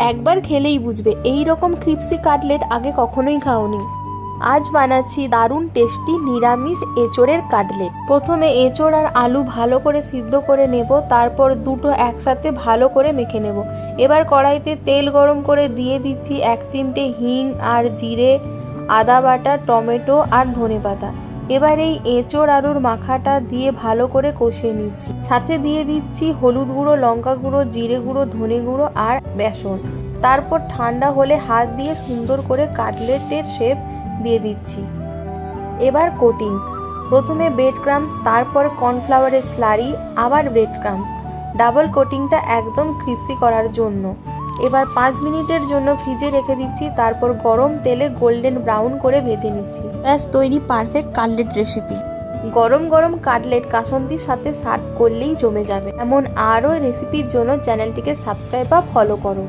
একবার খেলেই বুঝবে এই রকম ক্রিপসি কাটলেট আগে কখনোই খাওনি। আজ বানাচ্ছি দারুণ টেস্টি নিরামিষ এঁচোড়ের কাটলেট। প্রথমে এঁচোড় আর আলু ভালো করে সিদ্ধ করে নেব, তারপর দুটো একসাথে ভালো করে মেখে নেব। এবার কড়াইতে তেল গরম করে দিয়ে দিচ্ছি 1 চিমটে হিং আর জিরে, আদা বাটা, টমেটো আর ধনেপাতা। এবার এই এঁচোড় আলুর মাখাটা দিয়ে ভালো করে কষিয়ে নিচ্ছি। সাথে দিয়ে দিচ্ছি হলুদ গুঁড়ো, লঙ্কা গুঁড়ো, জিরে গুঁড়ো, ধনে গুঁড়ো আর বেসন। তারপর ঠান্ডা হলে হাত দিয়ে সুন্দর করে কাটলেটের শেপ দিয়ে দিচ্ছি। এবার কোটিং, প্রথমে ব্রেড ক্রাম্বস, তারপর কর্নফ্লাওয়ারের স্লারি, আবার ব্রেড ক্রাম্বস। ডাবল কোটিংটা একদম ক্রিপসি করার জন্য। এবার 5 মিনিটের জন্য ফ্রিজে রেখে দিচ্ছি, তারপর গরম তেলে গোল্ডেন ব্রাউন করে ভেজে নিচ্ছি। ব্যাস তৈরি পারফেক্ট কাটলেট রেসিপি। গরম গরম কাটলেট কাসন্দির সাথে সার্ভ করলেই জমে যাবে। এমন আরও রেসিপির জন্য চ্যানেলটিকে সাবস্ক্রাইব বা ফলো করো।